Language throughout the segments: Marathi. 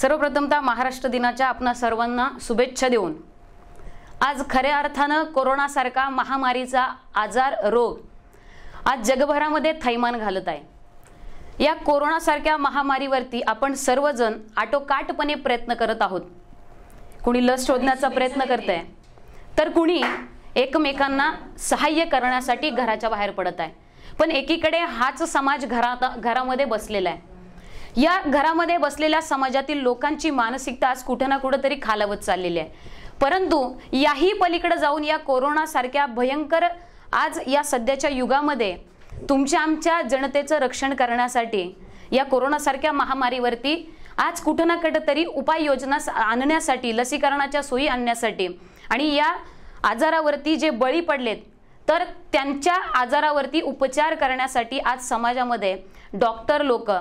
सर्वप्रथमतः महाराष्ट्र दिनाच्या आपणा सर्वांना शुभेच्छा देऊन आज खऱ्या अर्थानं कोरोनासारखा महामारीचा आजार रोग आज जगभरामध्ये थैमान घालत आहे। या कोरोनासारख्या महामारीवरती आपण सर्वजण आटोकाटपणे प्रयत्न करत आहोत। कुणी लस शोधण्याचा प्रयत्न करत आहे, तर कुणी एकमेकांना सहाय्य करण्यासाठी घराच्या बाहेर पडत आहे। पण एकीकडे हाच समाज घरामध्ये बसलेला आहे। या घरामध्ये बसलेल्या समाजातील लोकांची मानसिकता आज कुठे ना कुठे तरी खालावत चाललेली आहे। परंतु याही पलीकडे जाऊन या कोरोना सारख्या भयंकर आज या सध्याच्या युगामध्ये तुमच्या आमच्या जनतेचं रक्षण करण्यासाठी या कोरोना सारख्या महामारीवरती आज कुठे ना कुठे तरी उपाययोजना आणण्यासाठी, लसीकरणाच्या सोयी आणण्यासाठी आणि या आजारावरती जे बळी पडलेत तर त्यांच्या आजारावरती उपचार करण्यासाठी आज समाजामध्ये डॉक्टर लोक,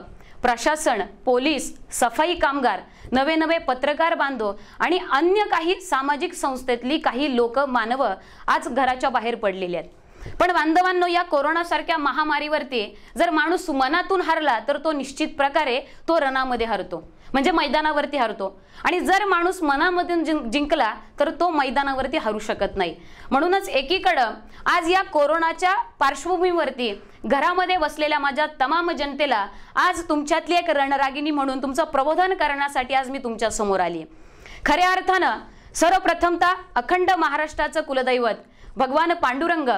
प्रशासन, पोलीस, सफाई कामगार, नवे नवे पत्रकार बांधव आणि अन्य काही सामाजिक संस्थेतली काही लोक मानव आज घराच्या बाहेर पडलेले आहेत। पण बांधवांनो, या कोरोना सारख्या महामारीवरती जर माणूस मनातून हरला तर तो निश्चित प्रकारे तो रणामध्ये हरतो, म्हणजे मैदानावरती हरतो। आणि जर माणूस मनामधून जिंकला तर तो मैदानावरती हरू शकत नाही। म्हणूनच एकीकडे आज या कोरोनाच्या पार्श्वभूमीवरती घरामध्ये बसलेल्या माझ्या तमाम जनतेला आज तुमच्यातली एक रणरागिणी म्हणून तुमचं प्रबोधन करण्यासाठी आज मी तुमच्या समोर आली। खऱ्या अर्थानं सर्वप्रथमतः अखंड महाराष्ट्राचं कुलदैवत भगवान पांडुरंग,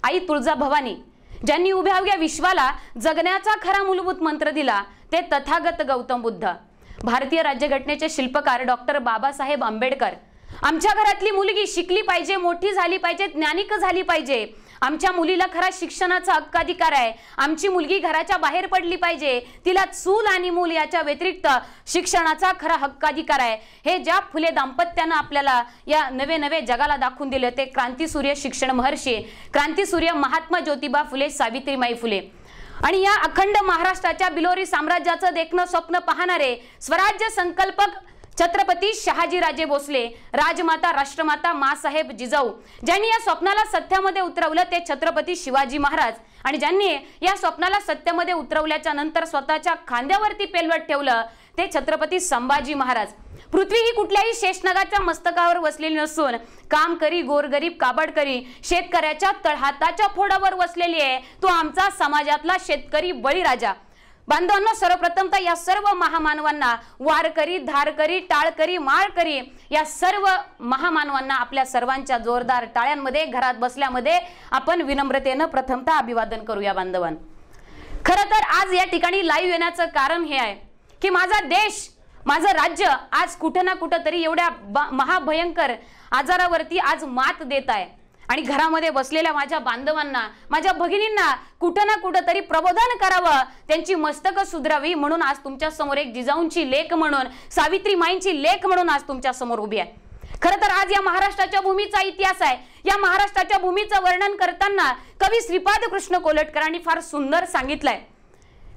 आई तुळजाभवानी, ज्यांनी उभ्या विश्वाला जगण्याचा खरा मूलभूत मंत्र दिला ते तथागत गौतम बुद्ध, भारतीय राज्यघटनेचे शिल्पकार डॉक्टर बाबासाहेब आंबेडकर, आमच्या घरातली मुलगी शिकली पाहिजे, मोठी झाली पाहिजे, ज्ञानिक झाली पाहिजे, आमच्या मुलीला खरा शिक्षणाचा हक्काधिकार आहे, आमची मुलगी घराच्या बाहेर पडली पाहिजे, तिला चूल आणि मूल याच्या व्यतिरिक्त शिक्षणाचा खरा हक्काधिकार आहे, हे ज्या फुले दाम्पत्यानं आपल्याला या नवे नवे जगाला दाखवून दिले ते क्रांतीसूर्य शिक्षण महर्षी, क्रांतीसूर्य महात्मा ज्योतिबा फुले, सावित्रीमाई फुले आणि या अखंड महाराष्ट्राच्या बिलोरी साम्राज्याचं देखणं स्वप्न पाहणारे स्वराज्य संकल्पक छत्रपती शहाजीराजे भोसले, राजमाता राष्ट्रमाता मासाहेब जिजाऊ, ज्यांनी या स्वप्नाला सत्यामध्ये उतरवलं ते छत्रपती शिवाजी महाराज आणि ज्यांनी या स्वप्नाला सत्यामध्ये उतरवल्याच्या नंतर स्वतःच्या खांद्यावरती पेलवत ठेवलं ते छत्रपती संभाजी महाराज। पृथ्वी ही कुठल्याही शेषनागाच्या मस्तकावर बसलेली नसून कामकरी, गोरगरीब, काबडकरी, शेतकऱ्याच्या तळहाताच्या फोडावर बसलेली आहे। तो आमचा समाजातला शेतकरी बळीराजा। बांधवांनो, सर्वप्रथमतः या सर्व महामानवांना, वारकरी, धारकरी, टाळकरी, माळकरी, या सर्व महामानवांना आपल्या सर्वांच्या जोरदार टाळ्यांमध्ये घरात बसल्यामध्ये आपण विनम्रतेने प्रथमतः अभिवादन करूया। बांधवांनो, खरं तर आज या ठिकाणी लाईव्ह येण्याचं कारण हे आहे की माझा देश, माझं राज्य आज कुठे ना कुठे तरी एवढ्या महाभयंकर आजारावरती आज मात देत आहे आणि घरामध्ये बसलेल्या माझ्या बांधवांना, माझ्या भगिनींना कुठे ना कुठे तरी प्रबोधन करावं, त्यांची मस्तक सुधरावी म्हणून आज तुमच्या समोर एक जिजाऊंची लेक म्हणून, सावित्रीमाईंची लेक म्हणून आज तुमच्या समोर उभी आहे। खरं तर आज या महाराष्ट्राच्या भूमीचा इतिहास आहे। या महाराष्ट्राच्या भूमीचं वर्णन करताना कवी श्रीपाद कृष्ण कोलटकरांनी फार सुंदर सांगितलंय।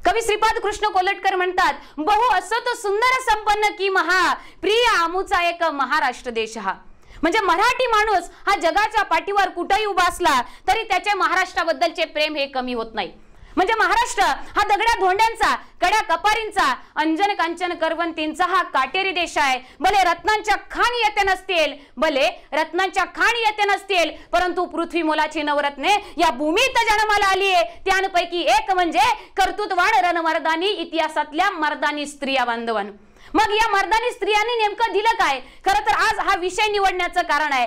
कवी श्रीपाद कृष्ण कोलटकर म्हणतात, बहु असत सुंदर संपन्न की महा, प्रिय आमुचा एक महाराष्ट्र देश हा। म्हणजे मराठी माणूस हा जगाच्या पाठीवर कुठेही उभा असला तरी त्याचे महाराष्ट्राबद्दलचे प्रेम हे कमी होत नाही। म्हणजे महाराष्ट्र हा दगड्या धोंड्यांचा, कड्या कपारींचा, अंजन कांचन करवंतींचा हा काटेरी देश आहे। भले रत्नांच्या खाणी येते नसतील, भले रत्नांच्या खाणी येते नसतील, परंतु पृथ्वी मोलाची नवरत्ने या भूमीत जन्माला आली आहे। त्यांपैकी एक म्हणजे कर्तृत्ववान रणमर्दानी इतिहासातल्या मर्दानी स्त्रिया। बांधवांनो, मग या मर्दानी स्त्रियांनी नेमकं दिलं काय? खरं तर आज हा विषय निवडण्याचं कारण आहे,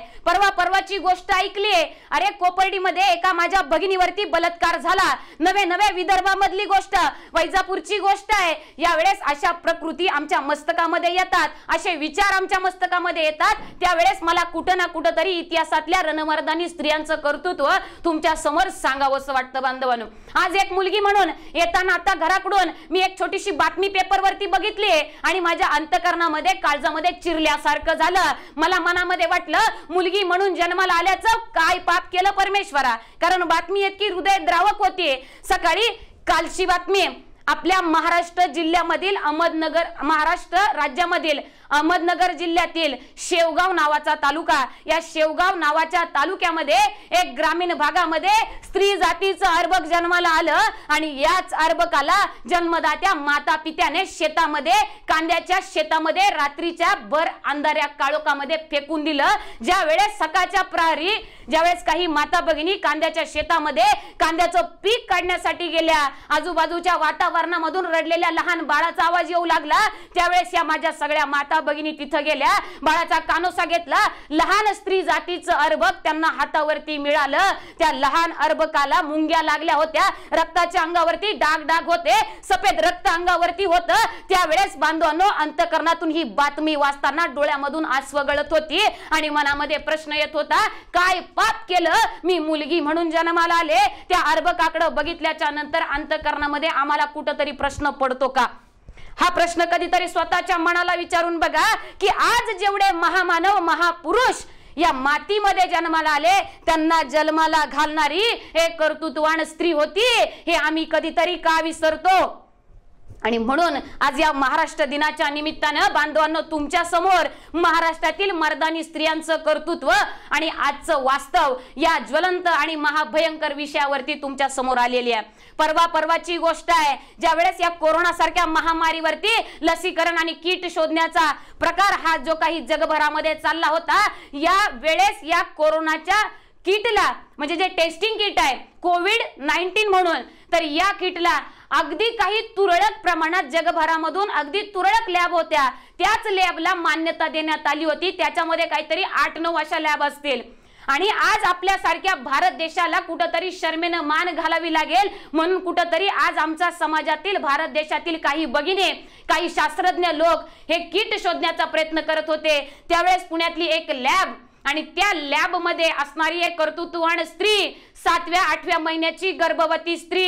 परवाची गोष्ट ऐकली आहे। अरे, कोपर्डीमध्ये एका माझ्या भगिनीवरती बलात्कार झाला। नव्या विदर्भामधली गोष्ट, वैजापूरची गोष्ट आहे। यावेळेस अशा प्रकृती आमच्या मस्तकामध्ये येतात, असे विचार आमच्या मस्तकामध्ये येतात, त्यावेळेस मला कुठं ना कुठं तरी इतिहासातल्या रणमर्दानी स्त्रियांचं कर्तृत्व तुमच्या समोर सांगावंसं वाटतं। बांधवांनो, आज एक मुलगी म्हणून येताना आता घराकडून मी एक छोटीशी बातमी पेपरवरती बघितली आणि माझ्या अंतकरणामध्ये, काळजामध्ये चिरल्यासारखं झालं। मला मनामध्ये वाटलं, मुलगी म्हणून जन्माला आल्याचं काय पाप केलं परमेश्वरा, कारण बातमी इतकी हृदयद्रावक होती। सकाळी कालची बातमी आपल्या महाराष्ट्र जिल्ह्यामधील अहमदनगर, महाराष्ट्र राज्यामधील अहमदनगर जिल्ह्यातील शेवगाव नावाचा तालुका, या शेवगाव नावाच्या तालुक्यामध्ये एक ग्रामीण भागामध्ये स्त्री जातीचं अर्भक जन्माला आलं आणि याच अर्भकाला जन्मदात्या माता पित्याने शेतामध्ये, कांद्याच्या शेतामध्ये रात्रीच्या भर अंधाऱ्या काळोखामध्ये फेकून दिलं. ज्या वेळेस सकाळच्या प्रहरी ज्यावेळेस काही माता भगिनी कांद्याच्या शेतामध्ये कांद्याचं पीक काढण्यासाठी गेल्या, आजूबाजूच्या वातावरणामधून रडलेल्या लहान बाळाचा आवाज येऊ लागला. त्यावेळेस या माझ्या सगळ्या माता भगिनी तिथं गेल्या, बाळाचा कानोसा घेतला. लहान स्त्री जातीचं अर्भक त्यांना हातावरती मिळालं. त्या लहान अर्भकाला मुंग्या लागल्या होत्या, रक्ताच्या अंगावरती डाग डाग होते, सफेद रक्त अंगावरती होतं. त्यावेळेस बांधवांनो, अंतकरणातून ही बातमी वाचताना डोळ्यामधून आसव गळत होती आणि मनामध्ये प्रश्न येत होता, काय पाप केलं मी मुलगी म्हणून जन्माला आले? त्या अर्भकाकडे बघितल्याच्या नंतर अंतकरणामध्ये आम्हाला कुठेतरी प्रश्न पडतो का? हा प्रश्न कधीतरी स्वतःच्या मनाला विचारून बघा की आज जेवढे महामानव, महापुरुष या मातीमध्ये जन्माला आले, त्यांना जन्माला घालणारी एक कर्तृत्ववान स्त्री होती, हे आम्ही कधीतरी का विसरतो? आणि म्हणून आज या महाराष्ट्र दिनाच्या निमित्तानं बांधवांनो, तुमच्या समोर महाराष्ट्रातील मर्दानी स्त्रियांचं कर्तृत्व आणि आजचं वास्तव या ज्वलंत आणि महाभयंकर विषयावरती तुमच्या समोर आलेली आहे. परवाची गोष्ट आहे, ज्यावेळेस या कोरोना सारख्या महामारीवरती लसीकरण आणि किट शोधण्याचा प्रकार हा जो काही जगभरामध्ये चालला होता, या वेळेस या कोरोनाच्या किटला, म्हणजे जे टेस्टिंग किट आहे कोविड-19 म्हणून, तर या किटला अगदी काही तुरळक प्रमाणात जगभरामधून अगदी तुरळक लॅब होत्या, त्याच लॅबला मान्यता देण्यात आली होती. त्याच्यामध्ये काहीतरी 8-9 अशा लॅब असतील. आणि आज आपल्यासारख्या भारत देशाला कुठेतरी शर्मेनं मान घालावी लागेल, म्हणून कुठेतरी आज आमच्या समाजातील, भारत देशातील काही भगिनी, काही शास्त्रज्ञ लोक हे किट शोधण्याचा प्रयत्न करत होते. त्यावेळेस पुण्यातली एक लॅब आणि त्या लॅब मध्ये असणारी एक कर्तृत्ववान स्त्री, 7व्या-8व्या महिन्याची गर्भवती स्त्री,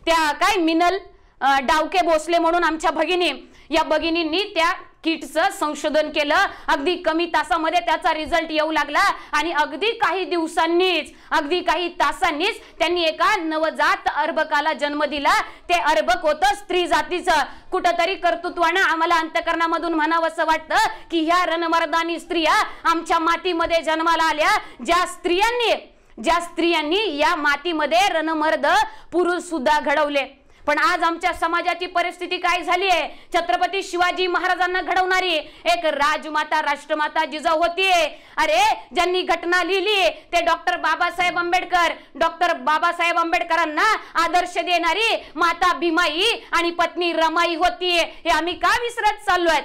त्या काय मिनल डावके भोसले म्हणून आमच्या भगिनी, या भगिनींनी त्या किटचं संशोधन केलं. अगदी कमी तासामध्ये त्याचा रिझल्ट येऊ लागला आणि अगदी काही दिवसांनीच, अगदी काही तासांनीच त्यांनी एका नवजात अर्भकाला जन्म दिला. ते अर्भक होतं स्त्री जातीचं. कुठंतरी कर्तृत्वानं आम्हाला अंतकरणामधून म्हणावंसं वाटतं की ह्या रणमर्दानी स्त्रिया आमच्या मातीमध्ये जन्माला आल्या, ज्या स्त्रियांनी या मातीमध्ये रणमर्द पुरुष सुद्धा घडवले. पण आज आमच्या समाजाची परिस्थिती काय झाली आहे? छत्रपती शिवाजी महाराजांना घडवणारी एक राजमाता, राष्ट्रमाता जिजाऊ होती. अरे, ज्यांनी घटना लिहिली ते डॉक्टर बाबासाहेब आंबेडकरांना आदर्श देणारी माता भीमाई आणि पत्नी रमाई होती. हे आम्ही का विसरत चाललोय?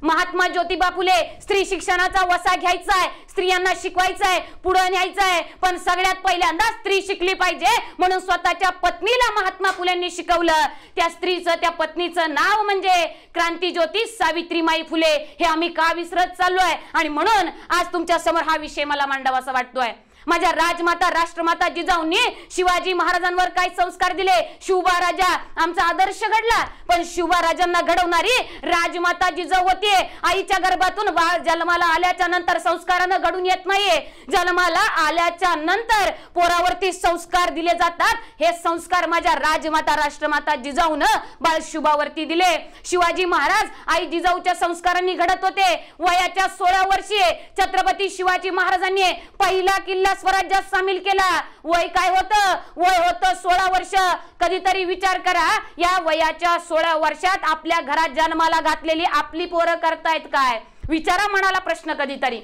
महात्मा ज्योतिबा फुले, स्त्री शिक्षणाचा वसा घ्यायचा आहे, स्त्रियांना शिकवायचं आहे, पुढे न्यायचं आहे, पण सगळ्यात पहिल्यांदा स्त्री शिकली पाहिजे म्हणून स्वतःच्या पत्नीला महात्मा फुलेंनी शिकवलं. त्या स्त्रीचं, त्या पत्नीचं नाव म्हणजे क्रांतीज्योती सावित्रीमाई फुले. हे आम्ही का विसरत चाललोय? आणि म्हणून आज तुमच्या समोर हा विषय मला मांडावासा वाटतोय. माझ्या राजमाता, राष्ट्रमाता जिजाऊंनी शिवाजी महाराजांवर काय संस्कार दिले? शिवबा राजा आमचा आदर्श घडला, पण शिवबा राजांना घडवणारी राजमाता जिजाऊ होती. आईच्या गर्भातून बाळ जन्माला आल्याच्या नंतर संस्कारानं घडून येत नाहीये, जन्माला आल्याच्या नंतर पोरावरती संस्कार दिले जातात. हे संस्कार माझ्या राजमाता, राष्ट्रमाता जिजाऊनं बाळ शिवबावरती दिले. शिवाजी महाराज आई जिजाऊच्या संस्कारांनी घडत होते. वयाच्या 16 वर्षी छत्रपती शिवाजी महाराजांनी पहिला किल्ला स्वराज्यात सामील केला. वय काय होतं? वय होतं 16 वर्ष. कधीतरी विचार करा, या वयाच्या 16 वर्षात आपल्या घरात जन्माला घातलेली आपली पोरं करतायत काय? विचारा मनाला प्रश्न कधीतरी.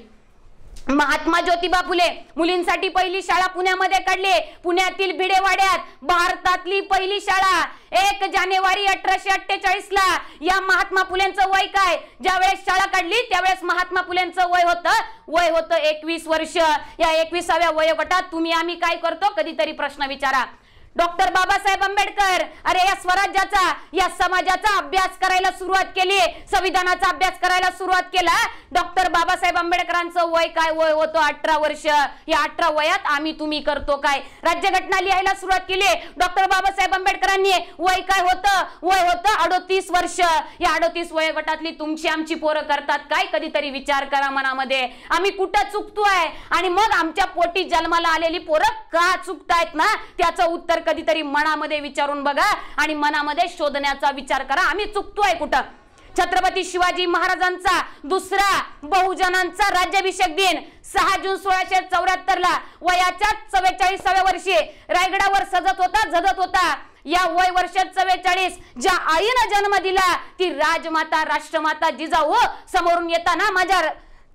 महात्मा ज्योतिबा फुले मुलींसाठी पहिली शाळा पुण्यामध्ये काढली. पुण्यातील भिडेवाड्यात भारतातली पहिली शाळा 1 जानेवारी 1848 ला. या महात्मा फुलेंचं वय काय? ज्यावेळेस शाळा काढली त्यावेळेस महात्मा फुलेंचं वय होतं 21 वर्ष. या 21व्या वयोगटात तुम्ही आम्ही काय करतो? कधीतरी प्रश्न विचारा. डॉक्टर बाबासाहेब आंबेडकर, अरे या स्वराज्याचा, या समाजाचा अभ्यास करायला सुरुवात केली, संविधानाचा अभ्यास करायला सुरुवात केला. डॉक्टर बाबासाहेब आंबेडकरांचं वय काय? वय होतं 18 वर्ष. या 18 वयात आम्ही तुम्ही करतो काय? राज्यघटना लिहायला सुरुवात केली. डॉक्टर बाबासाहेब आंबेडकरांनी वय काय होतं? वय होतं 38 वर्ष. या 38 वयोगटातली तुमची आमची पोरं करतात काय? कधीतरी विचार करा मनामध्ये. आम्ही कुठं चुकतोय? आणि मग आमच्या पोटी जन्माला आलेली पोरं का चुकतायत ना, त्याचं उत्तर कधीतरी मनामध्ये विचारून बघा आणि मनामध्ये शोधण्याचा विचार करा, आम्ही चुकतोय कुठं. छत्रपती शिवाजी महाराजांचा दुसरा बहुजनांचा राज्याभिषेक दिन 6 जून 1674 ला वयाच्या 44व्या वर्षी रायगडावर झजत होता. या वय वर्ष 44 ज्या आईनं जन्म दिला ती राजमाता राष्ट्रमाता जिजाऊ समोरून येताना माझ्या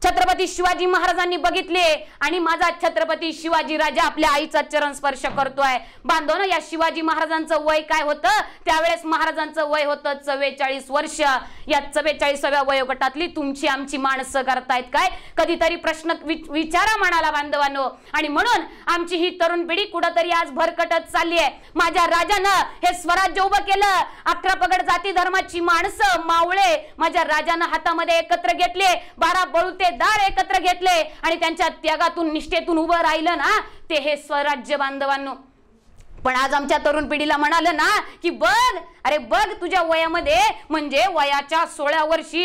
छत्रपती शिवाजी महाराजांनी बघितले आणि माझा छत्रपती शिवाजी राजा आपल्या आईचा चरण स्पर्श करतोय. बांधवांनो, या शिवाजी महाराजांचं वय काय होतं त्यावेळेस? महाराजांचं वय होतं 44 वर्ष. या 44व्या वयोगटातली तुमची आमची माणसं करतायत काय? कधीतरी प्रश्न विचारा मनाला बांधवांनो. आणि म्हणून आमची ही तरुण पिढी कुठंतरी आज भरकटत चालली आहे. माझ्या राजानं हे स्वराज्य उभं केलं. 11 पगड जाती धर्माची माणसं मावळे माझ्या राजानं हातामध्ये एकत्र घेतले. 12 बळुते दार एकत्र घेतले आणि त्यांच्या त्यागातून निष्ठेतून उभं राहिलं ना ते हे स्वराज्य बांधवांनो. पण आज आमच्या तरुण पिढीला म्हणालं ना की बघ, अरे बघ तुझ्या वयामध्ये म्हणजे वयाच्या 16 वर्षी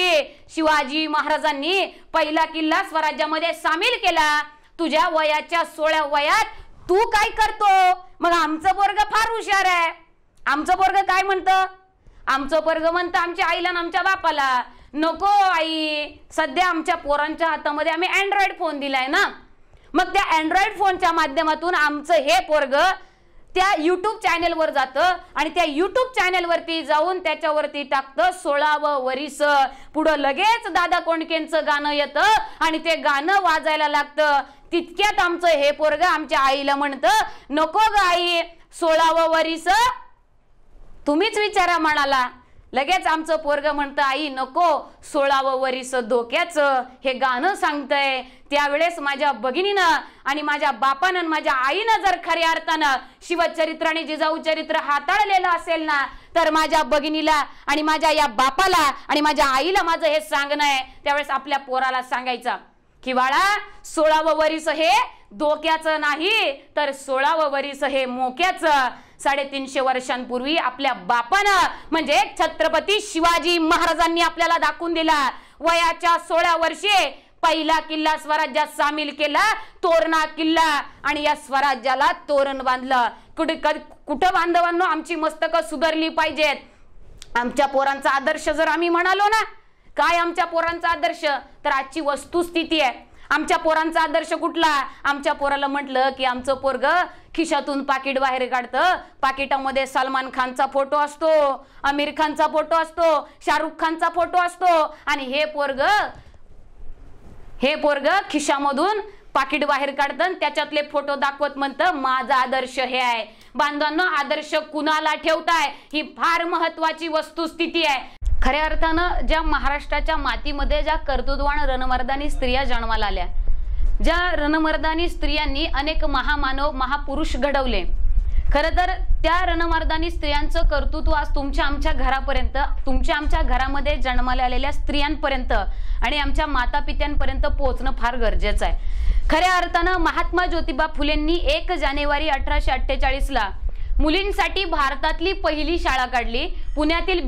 शिवाजी महाराजांनी पहिला किल्ला स्वराज्यामध्ये सामील केला. तुझ्या वयाच्या 16 वयात तू काय करतो? मग आमचं पोरग फार हुशार आहे. आमचं पोरग काय म्हणतं? आमचं पोरग म्हणतं आमच्या आईला आणि आमच्या बापाला, नको आई, सध्या आमच्या पोरांच्या हातामध्ये आम्ही अँड्रॉइड फोन दिलाय ना. मग त्या अँड्रॉइड फोनच्या माध्यमातून आमचं हे पोरग त्या युट्यूब चॅनेलवर जातं आणि त्या युट्यूब चॅनेलवरती जाऊन त्याच्यावरती टाकतं 16वं वरीस. पुढं लगेच दादा कोंडकेंचं गाणं येतं आणि ते गाणं वाजायला लागतं. तितक्यात आमचं हे पोरग आमच्या आईला म्हणतं, नको ग आई, 16वं वरीस तुम्हीच विचारा म्हणाला. लगेच आमचं पोरग म्हणतं, आई नको, 16वं वरीस धोक्याचं हे गाणं सांगतंय. त्यावेळेस माझ्या भगिनीनं आणि माझ्या बापानं आणि माझ्या आईनं जर खऱ्या अर्थानं शिवचरित्र आणि जिजाऊ चरित्र हाताळलेलं असेल ना तर माझ्या भगिनीला आणि माझ्या या बापाला आणि माझ्या आईला माझं हे सांगणं आहे. त्यावेळेस आपल्या पोराला सांगायचं की बाळा, 16वं वरीस हे धोक्याचं नाही तर 16वं वरीस हे मोक्याचं. 350 वर्षांपूर्वी आपल्या बापानं म्हणजे छत्रपती शिवाजी महाराजांनी आपल्याला दाखवून दिला. वयाच्या 16 वर्षी पहिला किल्ला स्वराज्यात सामील केला, तोरणा किल्ला, आणि या स्वराज्याला तोरण बांधलं. कुठं बांधवांनो आमची मस्तकं सुधारली पाहिजेत. आमच्या पोरांचा आदर्श जर आम्ही म्हणालो ना, काय आमच्या पोरांचा आदर्श? तर आजची वस्तुस्थिती आहे. आमच्या पोरांचा आदर्श कुठला? आमच्या पोराला म्हटलं की आमचं पोरग खिशातून पाकिट बाहेर काढतं, पाकिटामध्ये सलमान खानचा फोटो असतो, आमिर खानचा फोटो असतो, शाहरुख खानचा फोटो असतो, आणि हे पोरग खिशामधून पाकिट बाहेर काढतं त्याच्यातले फोटो दाखवत म्हणतं माझा आदर्श हे आहे. बांधवांनो, आदर्श कुणाला ठेवताय ही फार महत्वाची वस्तुस्थिती आहे. खऱ्या अर्थानं ज्या महाराष्ट्राच्या मातीमध्ये ज्या कर्तृत्ववान रणमर्दानी स्त्रिया जन्माला आल्या, ज्या रणमर्दानी स्त्रियांनी अनेक महामानव महापुरुष घडवले, खरं तर त्या रणमर्दानी स्त्रियांचं कर्तृत्व आज तुमच्या आमच्या घरापर्यंत, तुमच्या आमच्या घरामध्ये जन्माला आलेल्या स्त्रियांपर्यंत आणि आमच्या माता पित्यांपर्यंत पोहोचणं फार गरजेचं आहे. खऱ्या अर्थानं महात्मा ज्योतिबा फुलेंनी 1 जानेवारी 1848 ला मुलींसाठी भारतातली पहिली शाळा काढली पुण्यातील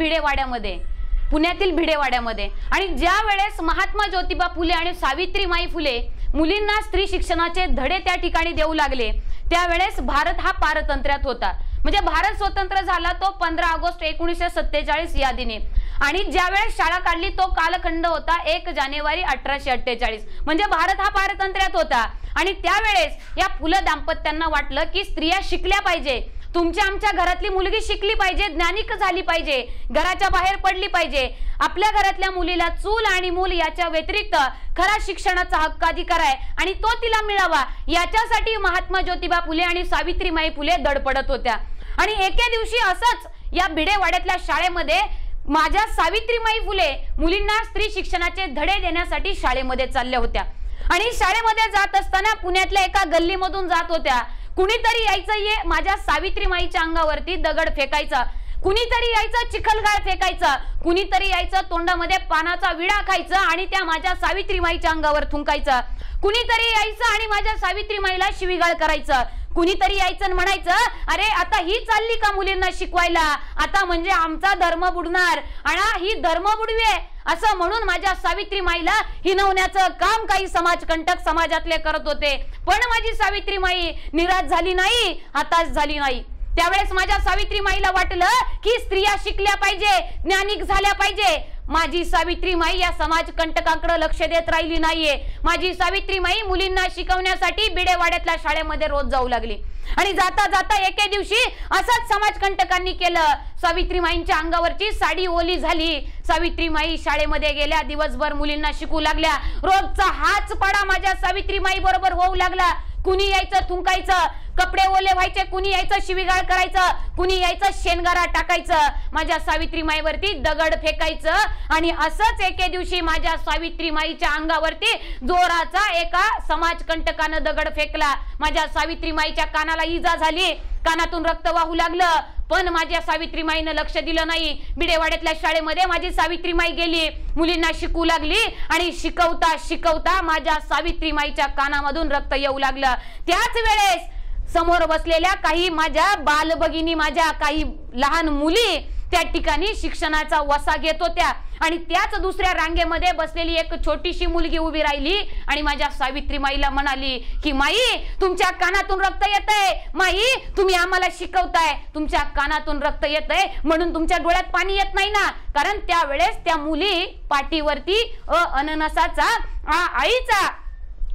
भिडेवाड्यामध्ये. आणि ज्या वेळेस महात्मा ज्योतिबा फुले आणि सावित्रीमाई फुले मुलींना स्त्री शिक्षणाचे धडे त्या ठिकाणी देऊ लागले, त्यावेळेस भारत हा पारतंत्र्यात होता. म्हणजे भारत स्वतंत्र झाला तो 15 ऑगस्ट 1947 या दिनी, आणि ज्यावेळेस शाळा काढली तो कालखंड होता 1 जानेवारी 1848. म्हणजे भारत हा पारतंत्र्यात होता. आणि त्यावेळेस या फुलं दाम्पत्यांना वाटलं की स्त्रिया शिकल्या पाहिजे, तुमच्या आमच्या घरातली मुलगी शिकली पाहिजे, ज्ञानिक झाली पाहिजे, घराच्या बाहेर पडली पाहिजे. आपल्या घरातल्या मुलीला चूल आणि मूल याच्या व्यतिरिक्त खरा शिक्षणाचा हक्काधिकार आहे आणि तो तिला मिळावा, याच्यासाठी महात्मा ज्योतिबा फुले आणि सावित्रीमाई फुले धडपडत होत्या. आणि एके दिवशी असंच या भिडेवाड्यातल्या शाळेमध्ये माझ्या सावित्रीमाई फुले मुलींना स्त्री शिक्षणाचे धडे देण्यासाठी शाळेमध्ये चालल्या होत्या. आणि शाळेमध्ये जात असताना पुण्यातल्या एका गल्लीमधून जात होत्या. कुणीतरी यायचं माझ्या सावित्रीमाईच्या अंगावरती दगड फेकायचा, कुणीतरी यायचं चिखलगाळ फेकायचा, कुणीतरी यायचं तोंडामध्ये पानाचा विडा खायचा आणि त्या माझ्या सावित्रीमाईच्या अंगावर थुंकायचा, कुणीतरी यायचं आणि माझ्या सावित्रीमाईला शिवीगाळ करायचं, कुणीतरी यायचं म्हणायचं अरे आता ही चालली का मुलींना शिकवायला, आता म्हणजे आमचा धर्म बुडणार, आणि ही धर्म बुडवे असं म्हणून माझ्या सावित्रीमाईला हिनवण्याचं काम काही समाजकंटक समाजातले करत होते. पण माझी सावित्रीमाई निराश झाली नाही, हताश झाली नाही. त्यावेळेस माझ्या सावित्रीमाईला वाटलं की स्त्रिया शिकल्या पाहिजे, ज्ञानिक झाल्या पाहिजे. माझी सावित्रीमाई या समाज कंटकांकडे लक्ष देत राहिली नाहीये. माझी सावित्रीमाई मुलींना शिकवण्यासाठी बिडेवाड्यातल्या शाळेमध्ये रोज जाऊ लागली आणि जाता जाता एके दिवशी असंच समाजकंटकांनी केलं. सावित्रीमाईंच्या अंगावरची साडी ओली झाली. सावित्रीमाई शाळेमध्ये गेल्या, दिवसभर मुलींना शिकू लागल्या. रोजचा हाच पाडा माझ्या सावित्रीमाई बरोबर होऊ लागला. कुणी यायचं थुंकायचं, कपडे ओले व्हायचे, कुणी यायचं शिवीगाळ करायचं, कुणी यायचं शेणगारा टाकायचं, माझ्या सावित्रीमाईवरती दगड फेकायचं. आणि असंच एके दिवशी माझ्या सावित्रीमाईच्या अंगावरती जोराचा एका समाजकंटकानं दगड फेकला. माझ्या सावित्रीमाईच्या कानाला इजा झाली, कानातून रक्त वाहू लागलं. पण माझ्या सावित्रीमाईनं लक्ष दिलं नाही. बिडेवाड्यातल्या शाळेमध्ये माझी सावित्रीमाई गेली, मुलींना शिकू लागली आणि शिकवता शिकवता माझ्या सावित्रीमाईच्या कानामधून रक्त येऊ लागलं. त्याच वेळेस समोर बसलेल्या काही माझ्या बालभगिनी, माझ्या काही लहान मुली त्या ठिकाणी शिक्षणाचा वसा घेत होत्या आणि त्याच दुसऱ्या रांगेमध्ये बसलेली एक छोटीशी मुलगी उभी राहिली आणि माझ्या सावित्रीमाईला म्हणाली की माई, तुमच्या कानातून रक्त येतंय, माई तुम्ही आम्हाला शिकवताय, तुमच्या कानातून रक्त येतंय म्हणून तुमच्या डोळ्यात पाणी येत नाही ना. कारण त्यावेळेस त्या मुली पाठीवरती अननसाचा आईचा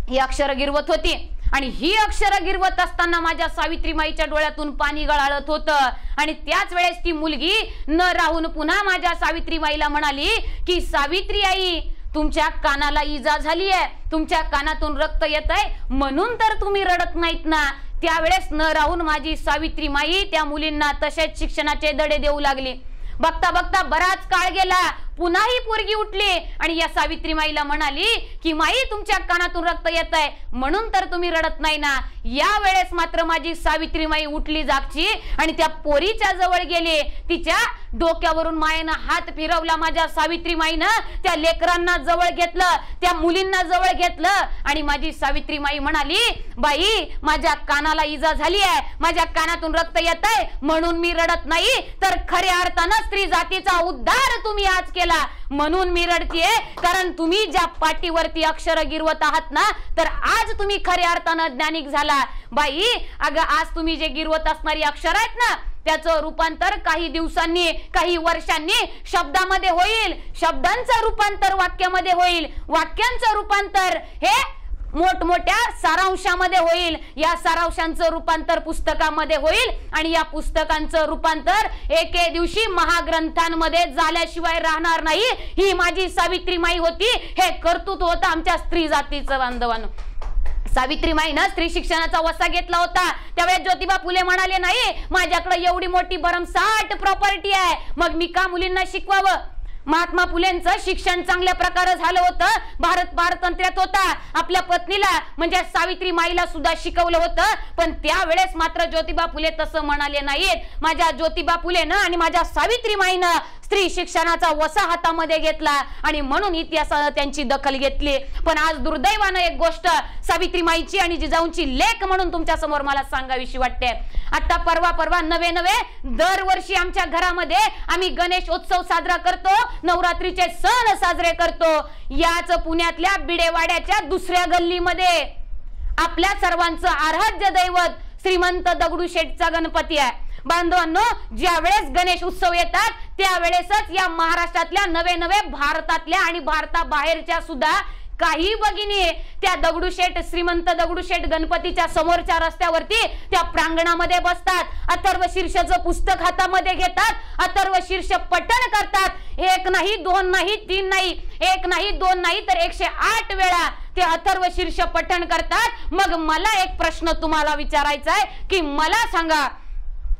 ही अक्षर गिरवत होती आणि ही अक्षरं गिरवत असताना माझ्या सावित्रीमाईच्या डोळ्यातून पाणी गळाळत होतं. आणि त्याच वेळेस ती मुलगी न राहून पुन्हा माझ्या सावित्रीमाईला म्हणाली की सावित्री आई, तुमच्या कानाला इजा झाली आहे, तुमच्या कानातून रक्त येतंय म्हणून तर तुम्ही रडत नाहीत ना. त्यावेळेस न राहून माझी सावित्रीमाई त्या मुलींना तसेच शिक्षणाचे धडे देऊ लागली. बघता बघता बराच काळ गेला, पुन्हा ही पोरगी उठली आणि या सावित्रीमाईला म्हणाली की माई, तुमच्या कानातून रक्त येतंय म्हणून तर तुम्ही रडत नाही ना. या वेळेस मात्र माझी सावित्रीमाई उठली जागची आणि त्या पोरीच्या जवळ गेली. तिच्या डोक्यावरून मायेनं हात फिरवला. माझ्या सावित्रीमाईनं त्या लेकरांना जवळ घेतलं, त्या मुलींना जवळ घेतलं आणि माझी सावित्रीमाई म्हणाली, बाई माझ्या कानाला इजा झाली आहे, माझ्या कानातून रक्त येतंय म्हणून मी रडत नाही, तर खऱ्या अर्थानं स्त्री जातीचा उद्धार तुम्ही आज केला म्हणून मी रडतीये. कारण तुम्ही ज्या पाठीवरती अक्षर गिरवत आहात ना, तर आज तुम्ही खऱ्या अर्थानं ज्ञानिक झाला. बाई अगं, आज तुम्ही जे गिरवत असणारी अक्षर आहेत ना, त्याचं रूपांतर काही दिवसांनी, काही वर्षांनी शब्दामध्ये होईल, शब्दांचं रूपांतर वाक्यामध्ये होईल, वाक्यांचं रूपांतर हे मोठमोठ्या सारांशामध्ये होईल, या सारांशांचं रूपांतर पुस्तकामध्ये होईल आणि या पुस्तकांचं रूपांतर एके दिवशी महाग्रंथांमध्ये झाल्याशिवाय राहणार नाही. ही माझी सावित्रीमाई होती, हे कर्तृत्व होतं आमच्या स्त्री जातीचं. बांधवांनो, सावित्रीमाईनं स्त्री शिक्षणाचा वसा घेतला होता. त्यावेळेस ज्योतिबा फुले म्हणाले, नाही माझ्याकडे एवढी मोठी भरमसाठ प्रॉपर्टी आहे, मग मी का मुलींना शिकवावं. महात्मा फुलेंचं शिक्षण चांगल्या प्रकारे झालं होतं, भारत पारतंत्र्यात होता, आपल्या पत्नीला म्हणजे सावित्रीमाईला सुद्धा शिकवलं होतं. पण त्यावेळेस मात्र ज्योतिबा फुले तसं म्हणाले नाहीत. माझ्या ज्योतिबा फुलेनं आणि माझ्या सावित्रीमाईनं स्त्री शिक्षणाचा वसा हातामध्ये घेतला आणि म्हणून इतिहासानं त्यांची दखल घेतली. पण आज दुर्दैवानं एक गोष्ट सावित्रीमाईची आणि जिजाऊंची लेख म्हणून तुमच्या समोर मला सांगावीशी वाटते. आता परवा नवे दरवर्षी आमच्या घरामध्ये आम्ही गणेश उत्सव साजरा करतो, नवरात्रीचे सण साजरे करतो. याच पुण्यातल्या बिडेवाड्याच्या दुसऱ्या गल्लीमध्ये आपल्या सर्वांचं आराध्य दैवत श्रीमंत दगडूशेठचा गणपती आहे. बांधवांनो, ज्या वेळेस गणेश उत्सव येतात त्यावेळेसच या महाराष्ट्रातल्या नवे भारतातल्या आणि भारताबाहेरच्या सुद्धा काही भगिनी त्या दगडूशेठ, श्रीमंत दगडूशेठ गणपतीच्या समोरच्या रस्त्यावरती त्या प्रांगणामध्ये बसतात, अथर्वशीर्षाचं पुस्तक हातामध्ये घेतात, अथर्वशीर्ष पठण करतात. एक नाही, दोन नाही, तीन नाही, एक नाही, दोन नाही, तर 108 वेळा ते अथर्वशीर्ष पठण करतात. मग मला एक प्रश्न तुम्हाला विचारायचा आहे की मला सांगा,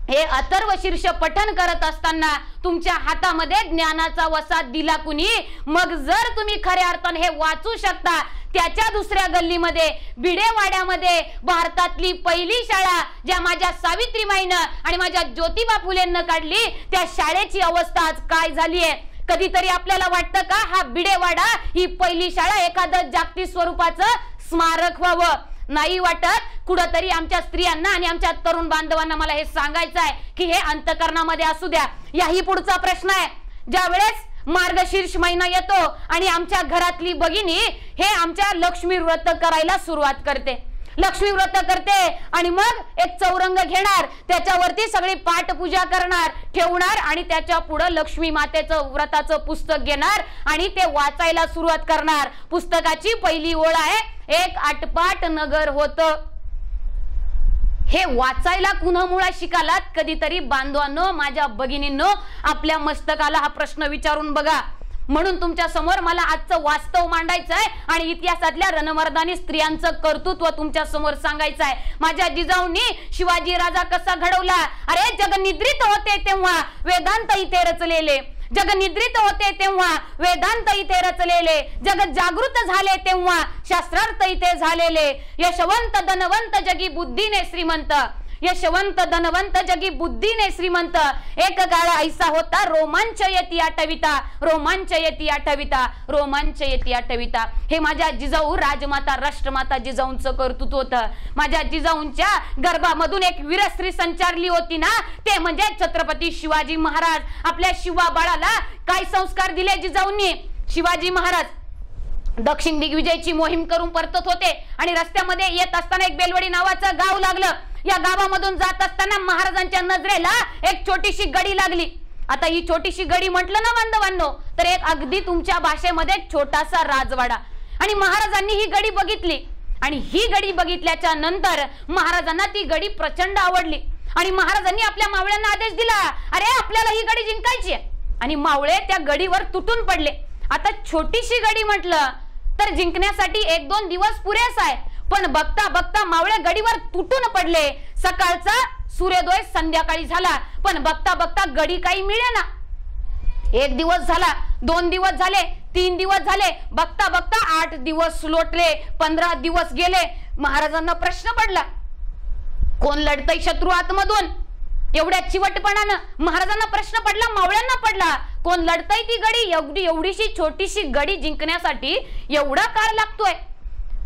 हे अथर्वशीर्ष पठण करत असताना तुमच्या हातामध्ये ज्ञानाचा वसा दिला कुणी? मग जर तुम्ही खऱ्या अर्थाने हे वाचू शकता, त्याच्या दुसऱ्या गल्लीमध्ये बिडेवाड्यामध्ये भारतातली पहिली शाळा ज्या माझ्या सावित्रीमाईनं आणि माझ्या ज्योतिबा फुलेंना काढली, त्या शाळेची अवस्था आज काय झाली आहे? कधीतरी आपल्याला वाटतं का हा बिडेवाडा ही पहिली शाळा एखादं जागतिक स्वरूपाचं स्मारक व्हावं? नाही वाटत. कुठंतरी आमच्या स्त्रियांना आणि आमच्या तरुण बांधवांना मला हे सांगायचं आहे की हे अंतःकरणामध्ये असू द्या. याही पुढचा प्रश्न आहे. ज्या वेळेस मार्गशीर्ष महिना येतो आणि आमच्या घरातली भगिनी हे आमच्या लक्ष्मी व्रत करायला सुरुवात करते लक्ष्मी व्रत करते आणि मग एक चौरंग घेणार, त्याच्यावरती सगळी पाठपूजा करणार, ठेवणार आणि त्याच्या पुढे लक्ष्मी मातेचं व्रताचं पुस्तक घेणार आणि ते वाचायला सुरुवात करणार. पुस्तकाची पहिली ओळ आहे, एक आटपाट नगर होतं. हे वाचायला कुणामुळे शिकालात? कधीतरी बांधवांनो, माझ्या भगिनींनो, आपल्या मस्तकाला हा प्रश्न विचारून बघा. म्हणून तुमच्या समोर मला आजचं वास्तव मांडायचं आहे आणि इतिहासातल्या रणमर्दानी स्त्रियांचं कर्तृत्व तुमच्या समोर सांगायचं आहे. माझ्या जिजाऊंनी शिवाजी राजा कसा घडवला? अरे जगनिद्रित होते तेव्हा वेदांत इथे रचलेले, जगनिद्रित होते तेव्हा वेदांत इथे रचलेले, जग जागृत झाले तेव्हा शास्त्रार्थ इथे झालेले. यशवंत धनवंत जगी बुद्धीने श्रीमंत, यशवंत धनवंत जगी बुद्धीने श्रीमंत. एक काळ ऐसा होता रोमांच येती आठविता, रोमांच येती आठविता, रोमांच येती आठविता. हे माझ्या जिजाऊ राजमाता राष्ट्रमाता जिजाऊंचं कर्तृत्व होतं. माझ्या जिजाऊंच्या गर्भामधून एक वीरस्त्री संचारली होती ना, ते म्हणजे छत्रपती शिवाजी महाराज. आपल्या शिवा बाळाला काय संस्कार दिले जिजाऊंनी? शिवाजी महाराज दक्षिण दिग्विजयची मोहीम करून परतत होते आणि रस्त्यामध्ये येत असताना एक बेलवडी नावाचं गाव लागलं. या गावामधून जात असताना महाराजांच्या नजरेला एक छोटीशी गडी लागली. आता ही छोटीशी गडी म्हटलं ना बांधवांनो, तर एक अगदी तुमच्या भाषेमध्ये छोटासा राजवाडा. आणि महाराजांनी ही गडी बघितली आणि ही गडी बघितल्याच्या नंतर महाराजांना ती गडी प्रचंड आवडली आणि महाराजांनी आपल्या मावळ्यांना आदेश दिला, अरे आपल्याला ही गडी जिंकायची आहे. आणि मावळे त्या गडीवर तुटून पडले. आता छोटीशी गडी म्हटलं तर जिंकण्यासाठी 1-2 दिवस पुरेसा आहे, पण बघता बघता मावळे गडीवर तुटून पडले. सकाळचा सूर्योदय संध्याकाळी झाला, पण बघता बघता गडी काही मिळेना. 1 दिवस झाला, 2 दिवस झाले, 3 दिवस झाले, बघता बघता 8 दिवस लोटले, 15 दिवस गेले. महाराजांना प्रश्न पडला, कोण लढतय शत्रू आतमधून? एवढ्या चिवटपणानं महाराजांना प्रश्न पडला, मावळ्यांना पडला, कोण लढतय ती गडी? एवढीशी छोटीशी गडी जिंकण्यासाठी एवढा काळ लागतोय.